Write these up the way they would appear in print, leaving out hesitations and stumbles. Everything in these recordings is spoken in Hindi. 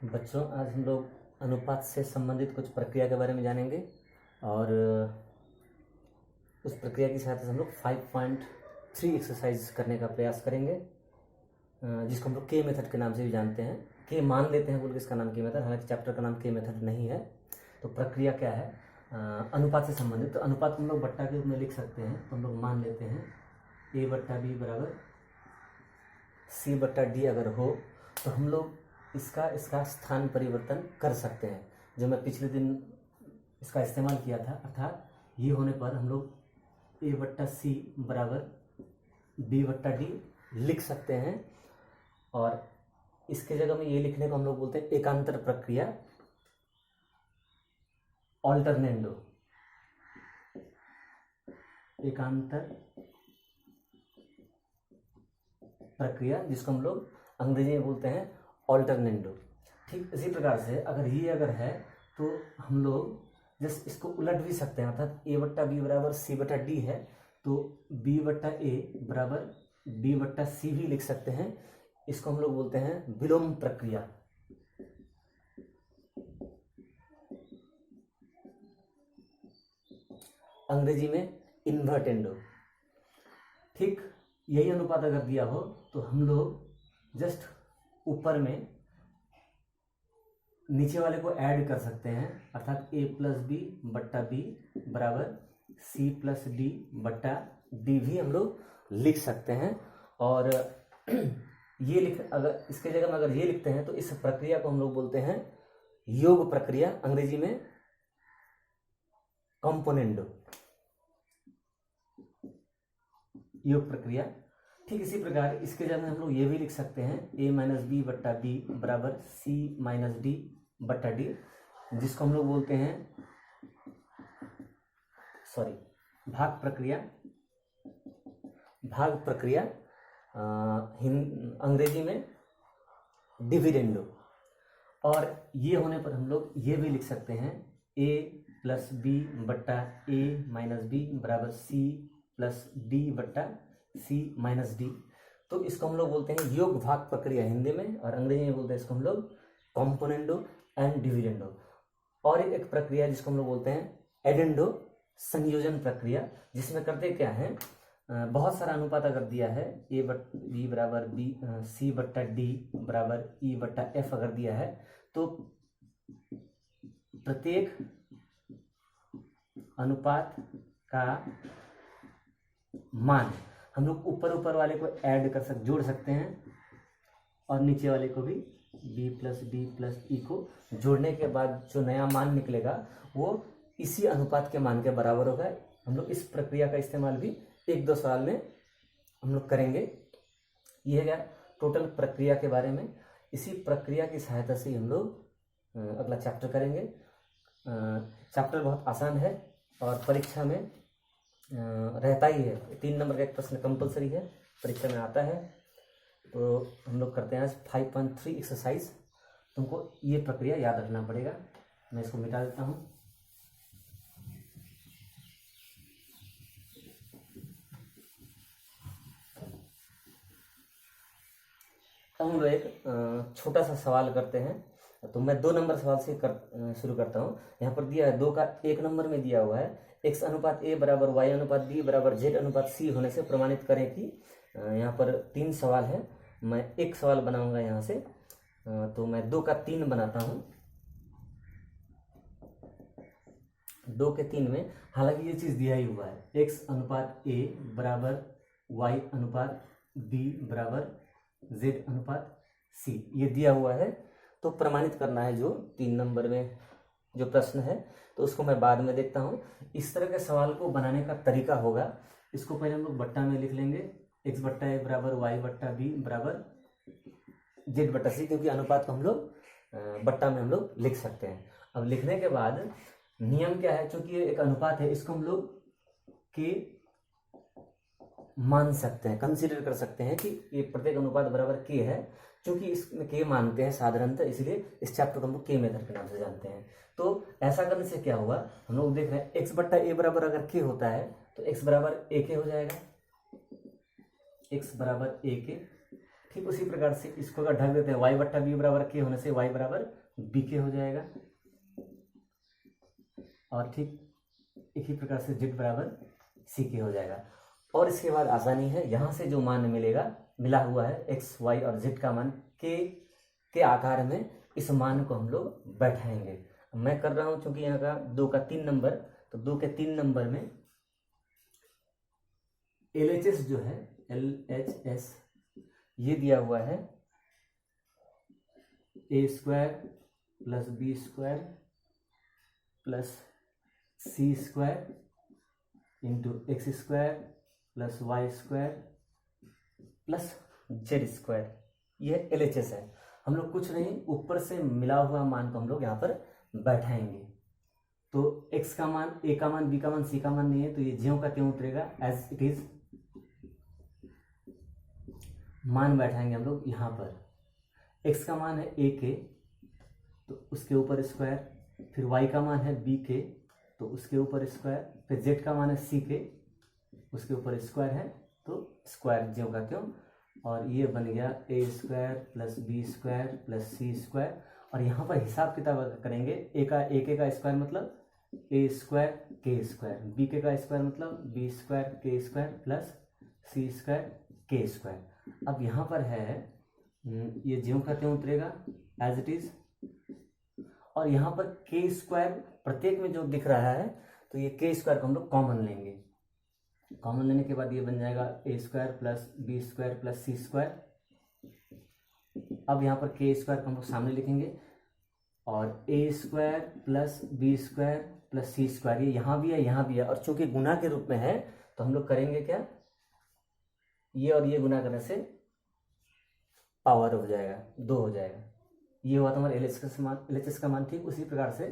बच्चों, आज हम लोग अनुपात से संबंधित कुछ प्रक्रिया के बारे में जानेंगे और उस प्रक्रिया की सहायता से हम लोग 5.3 एक्सरसाइज करने का प्रयास करेंगे, जिसको हम लोग के मेथड के नाम से भी जानते हैं। के मान लेते हैं बोल के इसका नाम के मेथड, हालांकि चैप्टर का नाम के मेथड नहीं है। तो प्रक्रिया क्या है? अनुपात से संबंधित। तो अनुपात हम लोग बट्टा के रूप में लिख सकते हैं। तो हम लोग मान लेते हैं A बट्टा B बराबर C बट्टा D अगर हो तो हम लोग इसका स्थान परिवर्तन कर सकते हैं, जो मैं पिछले दिन इसका इस्तेमाल किया था। अर्थात ये होने पर हम लोग A बट्टा C बराबर B बट्टा D लिख सकते हैं, और इसके जगह में ये लिखने को हम लोग बोलते हैं एकांतर प्रक्रिया, ऑल्टरनेंडो। एकांतर प्रक्रिया, जिसको हम लोग अंग्रेजी में बोलते हैं ऑल्टरनेंडो। ठीक इसी प्रकार से अगर है तो हम लोग जस्ट इसको उलट भी सकते हैं। अर्थात A बट्टा B बराबर C बट्टा D है तो B बट्टा A बराबर B बट्टा C भी लिख सकते हैं। इसको हम लोग बोलते हैं विलोम प्रक्रिया। अंग्रेजी में इन्वर्टेंडो। ठीक यही अनुपात अगर दिया हो तो हम लोग जस्ट ऊपर में नीचे वाले को ऐड कर सकते हैं। अर्थात A प्लस बी बट्टा बी बराबर C प्लस डी बट्टा डी भी हम लोग लिख सकते हैं। और अगर इसके जगह में अगर ये लिखते हैं तो इस प्रक्रिया को हम लोग बोलते हैं योग प्रक्रिया, अंग्रेजी में कंपोनेंडो। योग प्रक्रिया। ठीक इसी प्रकार इसके जगह हम लोग ये भी लिख सकते हैं A माइनस बी बट्टा बी बराबर C माइनस डी बट्टा डी, जिसको हम लोग बोलते हैं भाग प्रक्रिया। भाग प्रक्रिया अंग्रेजी में डिविडेंडो। और ये होने पर हम लोग ये भी लिख सकते हैं A प्लस बी बट्टा A माइनस बी बराबर C प्लस डी बट्टा C माइनस डी। तो इसको हम लोग बोलते हैं योग भाग प्रक्रिया हिंदी में, और अंग्रेजी में बोलते हैं इसको हम लोग कॉम्पोनेंडो एंड डिविडेंडो। और एक प्रक्रिया जिसको हम लोग बोलते हैं एडेंडो, संयोजन प्रक्रिया, जिसमें करते क्या है, बहुत सारा अनुपात अगर दिया है A बट्टा B बराबर B C बट्टा D बराबर E बट्टा F अगर दिया है तो प्रत्येक अनुपात का मान हम लोग ऊपर वाले को ऐड जोड़ सकते हैं, और नीचे वाले को भी B plus D plus E को जोड़ने के बाद जो नया मान निकलेगा वो इसी अनुपात के मान के बराबर होगा। हम लोग इस प्रक्रिया का इस्तेमाल भी एक दो सवाल में हम लोग करेंगे। यह है टोटल प्रक्रिया के बारे में। इसी प्रक्रिया की सहायता से हम लोग अगला चैप्टर करेंगे। चैप्टर बहुत आसान है और परीक्षा में रहता ही है। 3 नंबर का एक प्रश्न कंपलसरी है, परीक्षा में आता है। तो हम लोग करते हैं आज 5.3 एक्सरसाइज। तुमको ये प्रक्रिया याद रखना पड़ेगा। मैं इसको मिटा देता हूँ। अब हम लोग एक छोटा सा सवाल करते हैं। तो मैं 2 नंबर सवाल से शुरू करता हूँ। यहाँ पर दिया है 2 का 1 नंबर में दिया हुआ है x अनुपात a बराबर y अनुपात b बराबर z अनुपात c होने से प्रमाणित करें कि। यहाँ पर 3 सवाल है, मैं एक सवाल बनाऊंगा यहाँ से। तो मैं 2 का 3 बनाता हूँ। 2 के 3 में हालांकि ये चीज़ दिया ही हुआ है, x अनुपात a बराबर y अनुपात b बराबर z अनुपात c, ये दिया हुआ है। तो प्रमाणित करना है जो 3 नंबर में जो प्रश्न है, तो उसको मैं बाद में देखता हूँ। इस तरह के सवाल को बनाने का तरीका होगा, इसको पहले हम लोग बट्टा में लिख लेंगे x बट्टा a बराबर y बट्टा b बराबर z बट्टा c, क्योंकि अनुपात को हम लोग बट्टा में हम लोग लिख सकते हैं। अब लिखने के बाद नियम क्या है, चूंकि ये एक अनुपात है, इसको हम लोग के मान सकते हैं, कंसीडर कर सकते हैं कि ये प्रत्येक अनुपात बराबर के है। क्योंकि इसमें के मानते हैं साधारणतः, इसलिए इस चैप्टर को हम लोग के मेथड के नाम से जानते हैं। तो ऐसा करने से क्या हुआ, हम लोग देख रहे हैं x बट्टा a बराबर अगर के होता है तो x बराबर a के हो जाएगा, x बराबर a के। ठीक उसी प्रकार से इसको अगर ढक देते हैं y बट्टा बी बराबर के होने से y बराबर बी के हो जाएगा, और ठीक एक ही प्रकार से z बराबर सी के हो जाएगा। और इसके बाद आसानी है, यहाँ से जो मान मिलेगा मिला हुआ है x y और z का मान के आकार में, इस मान को हम लोग बैठाएंगे। मैं कर रहा हूँ क्योंकि यहाँ का 2 का 3 नंबर, तो 2 के 3 नंबर में LHS जो है LHS ये दिया हुआ है a square plus B square plus C square into X square plus Y square plus Z square, ये LHS है। हम लोग कुछ नहीं, ऊपर से मिला हुआ मान को हम लोग यहाँ पर बैठाएंगे। तो x का मान, a का मान, b का मान, c का मान नहीं है, तो ये ज्यों का त्यों उतरेगा एज इट इज। मान बैठाएंगे हम लोग यहाँ पर। x का मान है a के, तो उसके ऊपर स्क्वायर, फिर y का मान है b के, तो उसके ऊपर स्क्वायर, फिर z का मान है c के, उसके ऊपर स्क्वायर है, तो स्क्वायर ज्यों का त्यों। और ये बन गया a square plus B square plus C square. और यहाँ पर हिसाब किताब करेंगे, ए के स्क्वायर मतलब a स्क्वायर के स्क्वायर, बी के का स्क्वायर मतलब बी स्क्वायर के स्क्वायर प्लस सी स्क्वायर के स्क्वायर। अब यहाँ पर है ये ज्यों का त्यों उतरेगा एज इट इज। और यहाँ पर के स्क्वायर प्रत्येक में जो दिख रहा है, तो ये के स्क्वायर को हम लोग कॉमन लेंगे। कॉमन लेने के बाद ये बन जाएगा a square plus B square plus C square. अब यहाँ पर के स्क्वायर को हम लोग सामने लिखेंगे, और a square plus B square plus C square, ये यहाँ भी है यहाँ भी है, और चूंकि गुना के रूप में है तो हम लोग करेंगे क्या, ये और ये गुना करने से पावर हो जाएगा, 2 हो जाएगा। ये हुआ तुम्हारा LHS का मान। ठीक उसी प्रकार से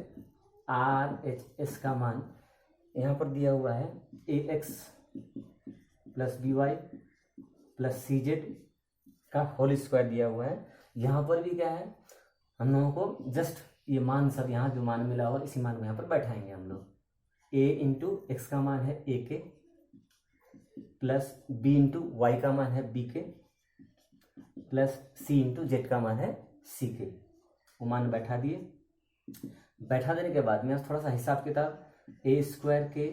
RHS का मान यहाँ पर दिया हुआ है AX plus BY plus CZ का होल स्क्वायर दिया हुआ है। यहाँ पर भी क्या है, हम लोगों को जस्ट ये मान सब यहाँ जो मान मिला हुआ इसी मान को यहाँ पर बैठाएंगे हम लोग। a इंटू एक्स का मान है a के प्लस b इंटू वाई का मान है b के प्लस c इंटू जेड का मान है c के। वो मान बैठा दिए। बैठा देने के बाद में थोड़ा सा हिसाब किताब, a स्क्वायर के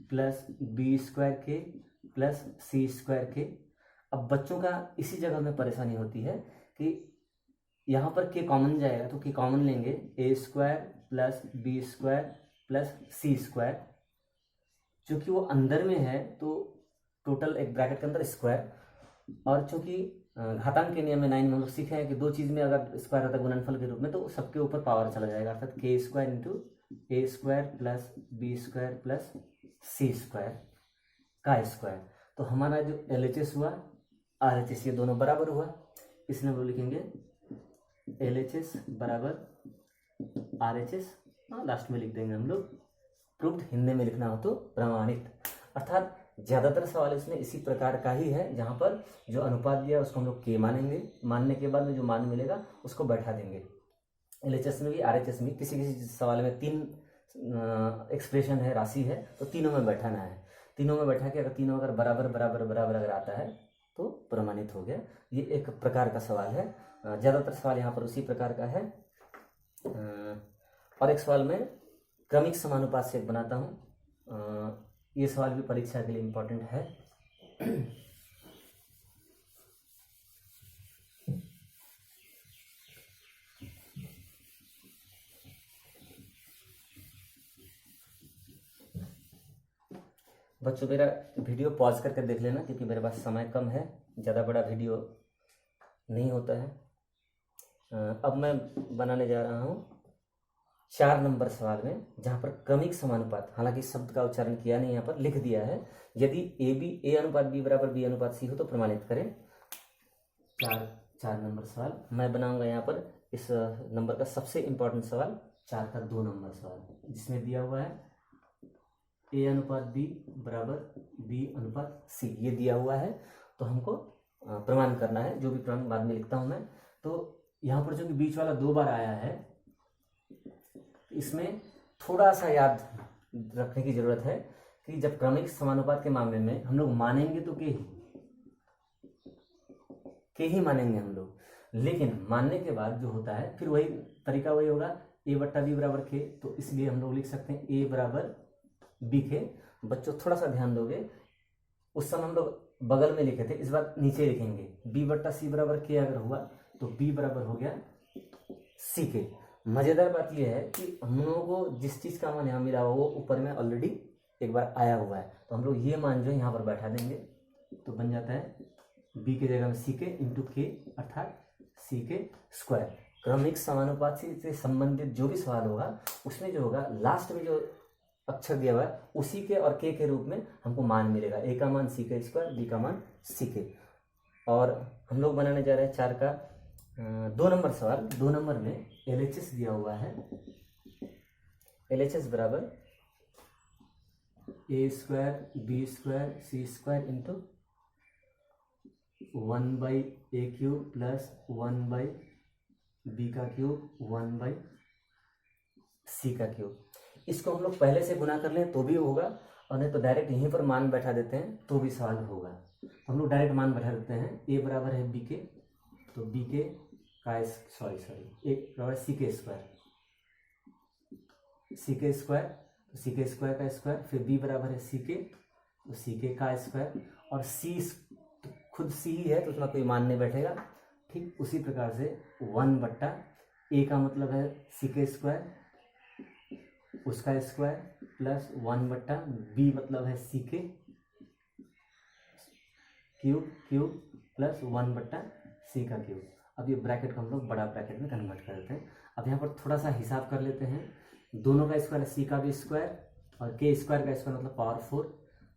प्लस बी स्क्वायर के प्लस सी स्क्वायर के। अब बच्चों का इसी जगह में परेशानी होती है कि यहाँ पर के कॉमन जाएगा, तो के कॉमन लेंगे, a square plus B square plus C square. चूँकि वो अंदर में है तो टोटल एक ब्रैकेट के अंदर स्क्वायर, और चूँकि घातांक के नियम में 9 में हम लोग सीखे हैं कि 2 चीज़ में अगर स्क्वायर होता है गुणनफल के रूप में, तो सबके ऊपर पावर चला जाएगा, अर्थात के स्क्वायर इंटू ए square plus B square plus सी स्क्वायर का स्क्वायर। तो हमारा जो LHS हुआ RHS, ये दोनों बराबर हुआ। इसलिए हम लोग लिखेंगे LHS बराबर RHS, लास्ट में लिख देंगे हम लोग प्रूव्ड, हिंदी में लिखना हो तो प्रमाणित। अर्थात ज़्यादातर सवाल इसमें इसी प्रकार का ही है, जहाँ पर जो अनुपात दिया उसको हम लोग के मानेंगे, मानने के बाद में जो मान मिलेगा उसको बैठा देंगे। LHS में भी RHS में किसी किसी सवाल में 3 एक्सप्रेशन है, राशि है, तो तीनों में बैठाना है। तीनों में बैठा के अगर तीनों अगर बराबर बराबर बराबर अगर आता है तो प्रमाणित हो गया। ये एक प्रकार का सवाल है। ज़्यादातर सवाल यहाँ पर उसी प्रकार का है। और एक सवाल में क्रमिक समानुपात से एक बनाता हूँ। ये सवाल भी परीक्षा के लिए इम्पोर्टेंट है। बच्चों मेरा वीडियो पॉज करके देख लेना, क्योंकि मेरे पास समय कम है, ज़्यादा बड़ा वीडियो नहीं होता है। अब मैं बनाने जा रहा हूँ 4 नंबर सवाल में, जहाँ पर क्रमिक समानुपात, हालांकि शब्द का उच्चारण किया नहीं, यहाँ पर लिख दिया है, यदि ए अनुपात बी बराबर बी अनुपात सी हो तो प्रमाणित करें। 4 नंबर सवाल मैं बनाऊंगा यहाँ पर। इस नंबर का सबसे इम्पोर्टेंट सवाल 4 का 2 नंबर सवाल, जिसमें दिया हुआ है ए अनुपात बी बराबर बी अनुपात सी, ये दिया हुआ है। तो हमको प्रमाण करना है, जो भी प्रमाण बाद में लिखता हूँ मैं। तो यहाँ पर जो कि बीच वाला 2 बार आया है, इसमें थोड़ा सा याद रखने की जरूरत है कि जब क्रमिक समानुपात के मामले में हम लोग मानेंगे तो के ही, के ही मानेंगे हम लोग, लेकिन मानने के बाद जो होता है फिर वही तरीका वही होगा, ए बट्टा बी बराबर के, तो इसलिए हम लोग लिख सकते हैं ए बराबर बी के। बच्चों थोड़ा सा ध्यान दोगे, उस समय हम लोग बगल में लिखे थे, इस बार नीचे लिखेंगे, बी बट्टा सी बराबर के अगर हुआ तो बी बराबर हो गया सी के। मज़ेदार बात यह है कि हम लोगों को जिस चीज़ का मान यहाँ मिला हुआ वो ऊपर में ऑलरेडी एक बार आया हुआ है, तो हम लोग ये मान जो है यहाँ पर बैठा देंगे, तो बन जाता है बी की जगह में सी के इंटू के अर्थात सी के स्क्वायर। क्रमिक समानुपात से संबंधित जो भी सवाल होगा उसमें जो होगा लास्ट में जो अक्षर दिया हुआ है उसी के और के रूप में हमको मान मिलेगा, ए का मान सी के स्क्वायर, बी का मान सी के। और हम लोग बनाने जा रहे हैं 4 का 2 नंबर सवाल। 2 नंबर में LHS दिया हुआ है, LHS बराबर a square b square c square into 1/a³ plus 1/b का क्यूब 1/c का क्यूब। इसको हम लोग पहले से गुना कर लें तो भी होगा, और नहीं तो डायरेक्ट यहीं पर मान बैठा देते हैं तो भी सवाल होगा। हम लोग डायरेक्ट मान बैठा देते हैं, ए बराबर है बी के, तो बी के का ए बराबर सी के स्क्वायर, सी के स्क्वायर तो सी के स्क्वायर का स्क्वायर, फिर बी बराबर है सी के, तो सी के का स्क्वायर, और सी खुद सी ही है तो उसमें कोई मान नहीं बैठेगा। ठीक उसी प्रकार से 1/a का मतलब है सी के स्क्वायर उसका स्क्वायर प्लस 1/b मतलब है सी के क्यूब प्लस 1/c का क्यूब। अब ये ब्रैकेट को हम लोग बड़ा ब्रैकेट में कन्वर्ट कर देते हैं। अब यहाँ पर थोड़ा सा हिसाब कर लेते हैं, दोनों का स्क्वायर सी का भी स्क्वायर और के स्क्वायर का स्क्वायर मतलब पावर 4,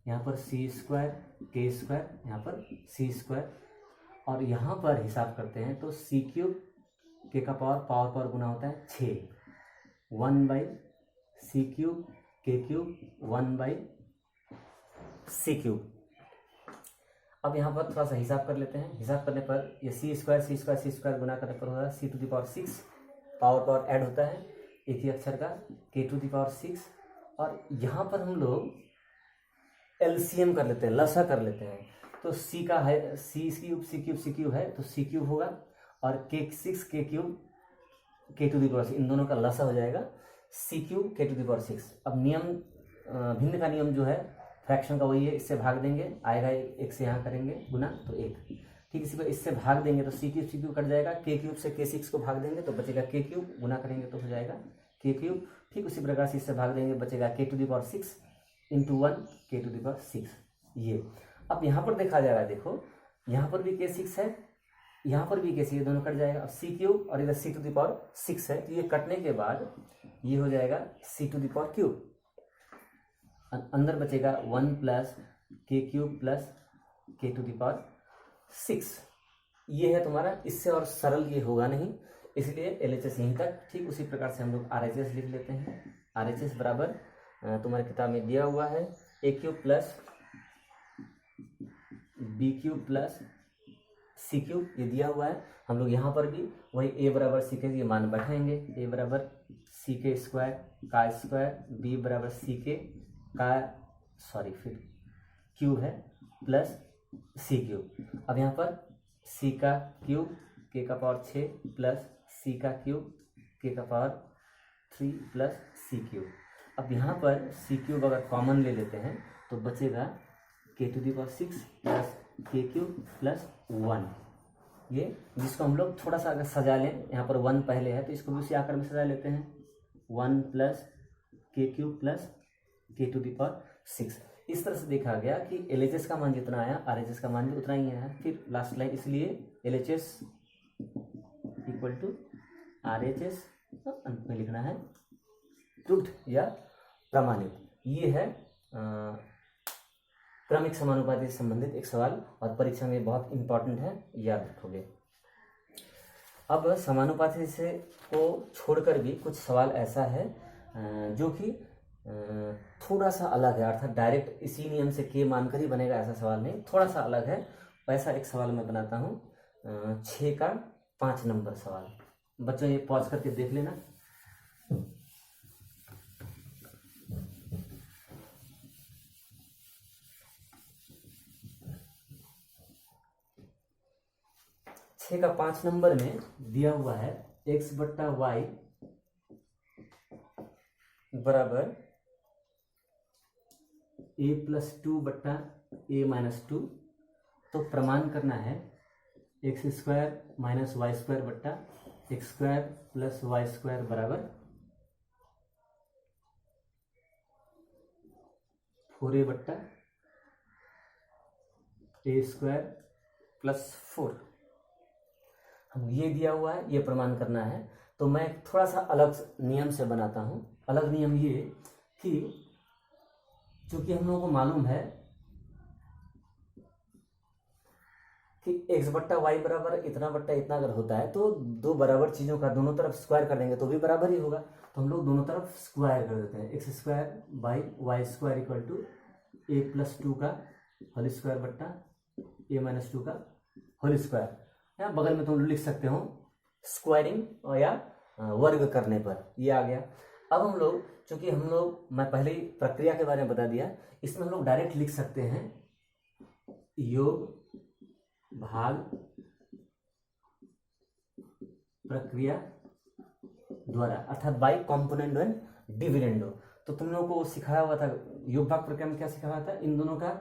यहाँ पर सी स्क्वायर के स्क्वायर, यहाँ पर सी स्क्वायर, और यहाँ पर हिसाब करते हैं तो सी क्यूब के का पावर गुना होता है 6, 1/c क्यूब के क्यूब 1/c क्यूब। अब यहाँ पर थोड़ा सा हिसाब कर लेते हैं, हिसाब करने पर ये सी स्क्वायर गुना करने पर होगा c⁶, पावर ऐड होता है एक ही अक्षर का k⁶, और यहाँ पर हम लोग एलसीएम कर लेते हैं, लसा कर लेते हैं, तो सी का है सी क्यूब है तो सी क्यूब होगा, और k6 के क्यूब k⁶, इन दोनों का लसा हो जाएगा सी क्यूब k⁶। अब नियम भिन्न का नियम जो है फ्रैक्शन का वही है, इससे भाग देंगे आएगा, एक से यहाँ करेंगे गुना तो 1, ठीक इसी को इससे भाग देंगे तो सी क्यूब कट जाएगा, के क्यूब से k6 को भाग देंगे तो बचेगा के क्यूब, गुना करेंगे तो हो जाएगा के क्यूब। ठीक उसी प्रकार से इससे भाग देंगे बचेगा k⁶ इंटू 1 k⁶। ये अब यहाँ पर देखा जा रहा है, देखो यहाँ पर भी k6 है, यहाँ पर भी k6, दोनों कट जाएगा। अब सी क्यूब और इधर c⁶ है, तो ये कटने के बाद ये हो जाएगा c⁵, अंदर बचेगा 1 प्लस के क्यूब प्लस k⁶। ये है तुम्हारा, इससे और सरल ये होगा नहीं, इसलिए LHS यहीं तक। ठीक उसी प्रकार से हम लोग RHS लिख लेते हैं। RHS बराबर तुम्हारे किताब में दिया हुआ है a³ plus b³ plus c³ ये दिया हुआ है। हम लोग यहाँ पर भी वही a बराबर सी के ये मान बैठाएंगे, a बराबर सी के स्क्वायर का स्क्वायर, b बराबर सी के का फिर क्यूब है प्लस सी क्यूब। अब यहाँ पर सी का क्यूब के का पावर 6 प्लस सी का क्यूब के का पावर 3 प्लस सी क्यूब। अब यहाँ पर सी क्यूब अगर कॉमन ले लेते हैं तो बचेगा k⁶ प्लस के क्यूब प्लस 1, ये जिसको हम लोग थोड़ा सा अगर सजा लें, यहाँ पर 1 पहले है तो इसको भी उसी आकार में सजा लेते हैं, 1 प्लस के क्यूब प्लस k⁶। इस तरह से देखा गया कि LHS का मान जितना आया RHS का मान भी उतना ही आया। फिर लास्ट लाइन, इसलिए LHS इक्वल टू RHS अंत में लिखना है प्रूव्ड या प्रमाणित। ये है क्रमिक समानुपाती से संबंधित एक सवाल, और परीक्षा में बहुत इंपॉर्टेंट है, याद रखोगे। अब समानुपाती से को छोड़कर भी कुछ सवाल ऐसा है जो कि थोड़ा सा अलग है, अर्थात डायरेक्ट इसी नियम से के मानकर ही बनेगा ऐसा सवाल नहीं, थोड़ा सा अलग है। वैसा एक सवाल मैं बनाता हूँ 6 का 5 नंबर सवाल। बच्चों ये पॉज करके देख लेना। 6 का 5 नंबर में दिया हुआ है x बट्टा वाई बराबर a प्लस 2 बट्टा a माइनस 2। तो प्रमाण करना है x square minus y square बट्टा x square plus Y square बराबर 4a बट्टा ए स्क्वायर प्लस 4। हम ये दिया हुआ है, ये प्रमाण करना है। तो मैं थोड़ा सा अलग नियम से बनाता हूँ। अलग नियम ये कि चूंकि हम लोगों को मालूम है कि x बट्टा वाई बराबर इतना बट्टा इतना अगर होता है तो दो बराबर चीज़ों का दोनों तरफ स्क्वायर कर देंगे तो भी बराबर ही होगा। तो हम लोग दोनों तरफ स्क्वायर कर देते हैं। X square by Y square equal to A plus 2 का होल स्क्वायर बट्टा ए माइनस 2 का होल स्क्वायर। या बगल में तुम लिख सकते हो स्क्वायरिंग और या वर्ग करने पर ये आ गया। अब हम लोग चूंकि हम लोग मैं पहले ही प्रक्रिया के बारे में बता दिया, इसमें हम लोग डायरेक्ट लिख सकते हैं योग भाग प्रक्रिया द्वारा, अर्थात बाई कॉम्पोनेंट एंड डिविडेंडो। तो तुम लोगों को सिखाया हुआ था योग भाग प्रक्रिया में क्या सिखाया था, इन दोनों का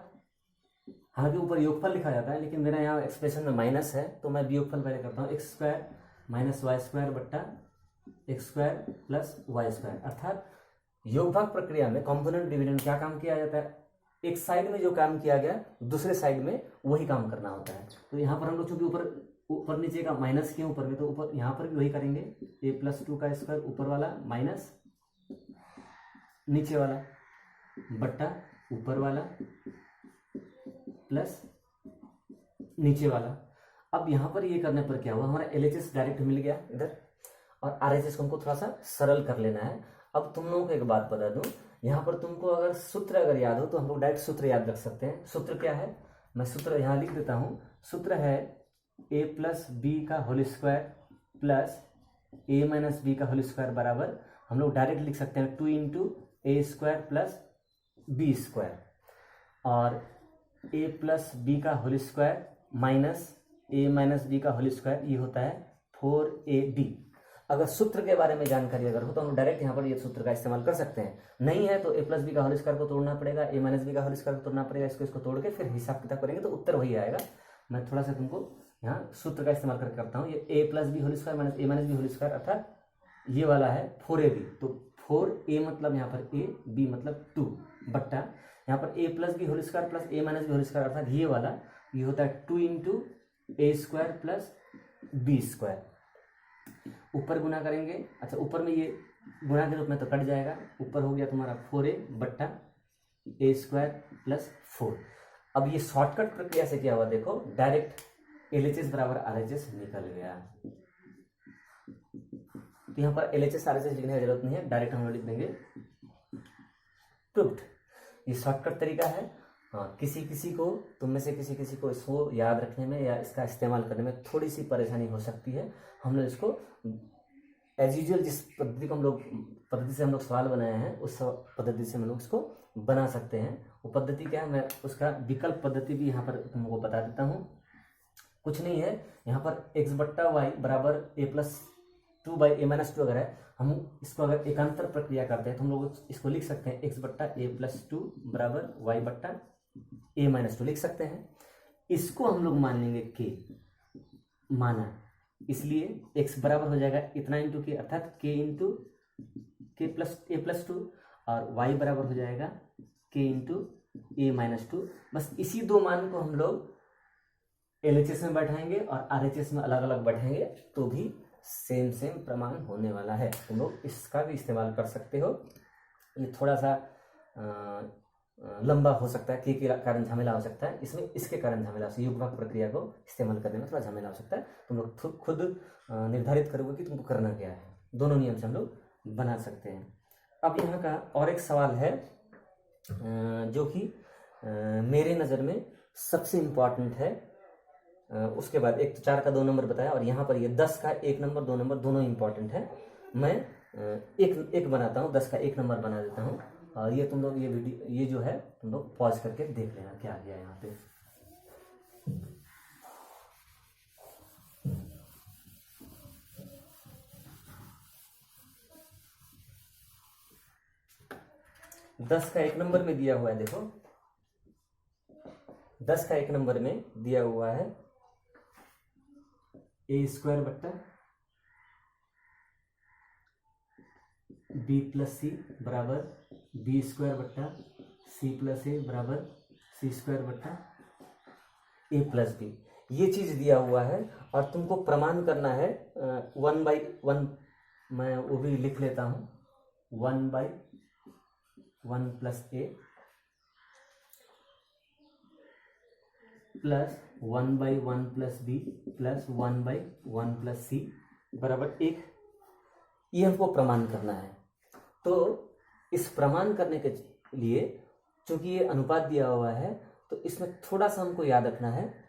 हालांकि ऊपर योगफल लिखा जाता है लेकिन मेरा यहाँ एक्सप्रेशन में माइनस है तो मैं योगफल पहले करता हूँ। X square minus y square बट्टा x square plus Y square. अर्थात योग भाग प्रक्रिया में कॉम्पोनेंट डिविडेंड क्या काम किया जाता है, एक साइड में जो काम किया गया दूसरे साइड में वही काम करना होता है। तो यहाँ पर हम लोग चूंकि ऊपर नीचे का माइनस के ऊपर में तो ऊपर यहाँ पर भी वही करेंगे, ए प्लस 2 का स्क्वायर ऊपर वाला माइनस नीचे वाला बट्टा ऊपर वाला प्लस नीचे वाला। अब यहाँ पर ये करने पर क्या हुआ, हमारा LHS डायरेक्ट मिल गया इधर और RHS को हमको थोड़ा सा सरल कर लेना है। अब तुम लोगों को एक बात बता दूं, यहाँ पर तुमको अगर सूत्र अगर याद हो तो हम लोग डायरेक्ट सूत्र याद रख सकते हैं। सूत्र क्या है, मैं सूत्र यहाँ लिख देता हूँ। सूत्र है a प्लस बी का whole square plus a minus B का होल स्क्वायर बराबर हम लोग डायरेक्ट लिख सकते हैं 2 इंटू ए स्क्वायर प्लस बी स्क्वायर, और a प्लस बी का whole square minus a minus B का होल स्क्वायर ये होता है 4ab। अगर सूत्र के बारे में जानकारी अगर हो तो हम डायरेक्ट यहाँ पर ये सूत्र का इस्तेमाल कर सकते हैं। नहीं है तो a प्लस बी का होल स्क्वायर को तोड़ना पड़ेगा, a माइनस बी का होल स्क्वायर को तोड़ना पड़ेगा, इसको तोड़ के फिर हिसाब किताब करेंगे तो उत्तर वही आएगा। मैं थोड़ा सा तुमको यहाँ सूत्र का इस्तेमाल करके करता हूँ। ये a plus B whole square minus A minus B whole square अर्थात ये वाला है 4ab। तो 4a मतलब यहाँ पर a, b मतलब 2 बट्टा यहाँ पर a plus B whole square plus A minus B whole square अर्थात ये वाला ये होता है 2 इंटू ए स्क्वायर प्लस बी स्क्वायर। ऊपर गुना करेंगे, अच्छा ऊपर में ये गुणा के रूप में तो कट जाएगा, ऊपर हो गया तुम्हारा 4a बट्टा ए स्क्वायर प्लस 4। अब ये शॉर्टकट प्रक्रिया से क्या हुआ देखो, डायरेक्ट LHS बराबर RHS निकल गया। तो यहाँ पर LHS RHS लिखने की जरूरत नहीं है, डायरेक्ट हम लोग लिख देंगे प्रूव्ड। ये शॉर्टकट तरीका है। हाँ, किसी को तुम में से किसी को इसको याद रखने में या इसका इस्तेमाल करने में थोड़ी सी परेशानी हो सकती है। हम लोग इसको एज यूजुअल जिस पद्धति से हम लोग सवाल बनाए हैं उस पद्धति से हम लोग इसको बना सकते हैं। वो पद्धति क्या है, मैं उसका विकल्प पद्धति भी यहाँ पर तुमको बता देता हूँ। कुछ नहीं है, यहाँ पर एक्स बट्टा वाई बराबर ए प्लस 2 बाई ए माइनस 2 अगर है, हम इसको अगर एकांतर प्रक्रिया करते हैं तो हम लोग इसको लिख सकते हैं एक्स बट्टा ए प्लस 2 बराबर वाई बट्टा ए माइनस 2 लिख सकते हैं। इसको हम लोग मान लेंगे के माना, इसलिए x बराबर हो जाएगा इतना इंटू के अर्थात k इंटू के प्लस ए प्लस 2 और y बराबर हो जाएगा k इंटू ए माइनस 2। बस इसी दो मान को हम लोग LHS में बैठाएंगे और RHS में अलग अलग बैठाएंगे तो भी सेम प्रमाण होने वाला है। तुम लोग इसका भी इस्तेमाल कर सकते हो। ये थोड़ा सा लंबा हो सकता है, के कारण झमेला हो सकता है, इसमें इसके कारण झमेला हो, योग भाग प्रक्रिया को इस्तेमाल करने में थोड़ा झमेला हो सकता है। तुम लोग खुद निर्धारित करोगे कि तुमको करना क्या है। दोनों नियम से हम लोग बना सकते हैं। अब यहाँ का और एक सवाल है जो कि मेरे नज़र में सबसे इम्पॉर्टेंट है। उसके बाद एक तो 4 का 2 नंबर बताया और यहाँ पर ये 10 का 1 नंबर 2 नंबर दोनों इम्पॉर्टेंट है। मैं एक बनाता हूँ, 10 का 1 नंबर बना देता हूँ और ये तुम लोग ये वीडियो ये जो है तुम लोग पॉज करके देख लेना क्या गया यहाँ पे। 10 का 1 नंबर में दिया हुआ है, देखो 10 का 1 नंबर में दिया हुआ है ए स्क्वायर बट्टा बी प्लस सी बराबर बी स्क्वायर बट्टा सी प्लस ए बराबर सी स्क्वायर बट्टा ए प्लस बी, ये चीज दिया हुआ है। और तुमको प्रमाण करना है 1/1, मैं वो भी लिख लेता हूँ, 1/1 plus a plus 1/1 plus b plus 1/1 plus c बराबर 1, ये हमको प्रमाण करना है। तो इस प्रमाण करने के लिए चूंकि ये अनुपात दिया हुआ है, तो इसमें थोड़ा सा हमको याद रखना है